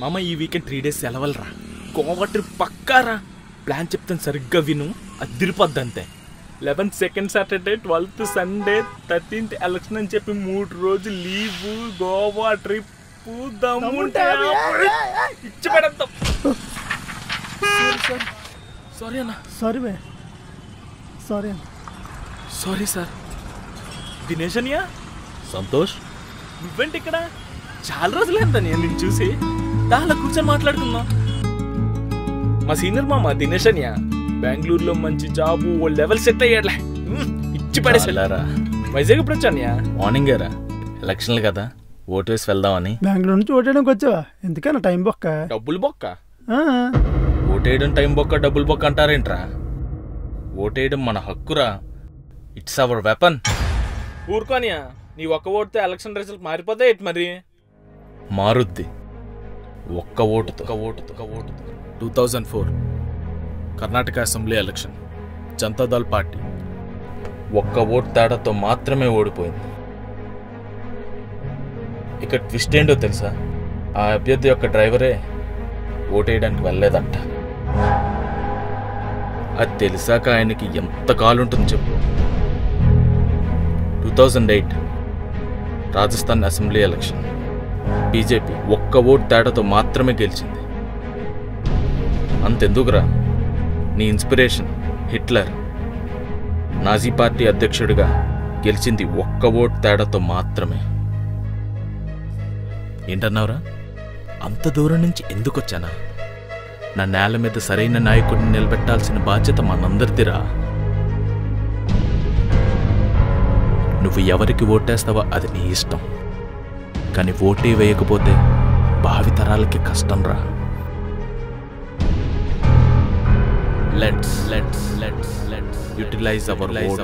మామ ఈ weekend 3 days సెలవులరా. గోవా ట్రిప్ పక్కారా. ప్లాన్ చెప్తాను సరిగ్గా విను, అదిరిపోద్ది అంతే. 11th second Saturday, 12th Sunday, 13th election అని చెప్పి 3 రోజులు లీవ్, గోవా ట్రిప్ దమ్ముంటే ఇచ్చి పెడతాం. సారీ అన్న. Sorry sir. దినేష్ అనియా, సంతోష్, నువ్వేంటి ఇక్కడ? చాలా రోజులైందా నేను చూసి. దానిలో కూర్చొని మాట్లాడుకుందాం. మా సీనియర్ మామ దినేష్ అనియా బెంగళూరులో మంచి జాబు, ఓ లెవెల్ సెట్ అయ్యాడులే, ఇచ్చి పడేసారా. వైజాగ్ ఇప్పుడు వచ్చా అనియా? మార్నింగ్ రా, ఎలక్షన్లు కదా, ఓటు వేసి వెళ్దామని. బెంగళూరు నుంచి ఓటేయడానికి వచ్చావా? ఎందుకన్నా టైం బొక్క? డబ్బులు బొక్క. ఓటేయడం టైం బొక్క, డబ్బులు బొక్క అంటారేంట్రా? ఓటేయడం మన హక్కురా, ఇట్స్ అవర్ వెపన్. ఊరుకోనియా, నీ ఒక్క ఓటుతో ఎలక్షన్ రిజల్ట్ మారిపోతాయి మరి? మారుద్ది ఒక్క ఓటుతో. 2004 Karnataka assembly election. Janata Dal party ఒక్క ఓటు తేడాతో మాత్రమే ఓడిపోయింది. ఇక ట్విస్ట్ ఏంటో తెలుసా? ఆ అభ్యర్థి యొక్క డ్రైవరే ఓటేయడానికి వెళ్ళలేదంట. అది తెలిసాక ఆయనకి ఎంత కాలుంటుంది చెప్పు. 2008 రాజస్థాన్ అసెంబ్లీ ఎలక్షన్. బీజేపీ ఒక్క ఓటు తేడాతో మాత్రమే గెలిచింది. అంతెందుకురా, నీ ఇన్స్పిరేషన్ హిట్లర్ నాజీ పార్టీ అధ్యక్షుడిగా గెలిచింది ఒక్క ఓటు తేడాతో మాత్రమే. ఏంటన్నావురా? అంత దూరం నుంచి ఎందుకొచ్చానా? నా నేల మీద సరైన నాయకుడిని నిలబెట్టాల్సిన బాధ్యత మనందరిదిరా. నువ్వు ఎవరికి ఓటేస్తావో అది నీ ఇష్టం, కానీ ఓటే వేయకపోతే భావితరాలకి కష్టం రా. Let's utilize our vote.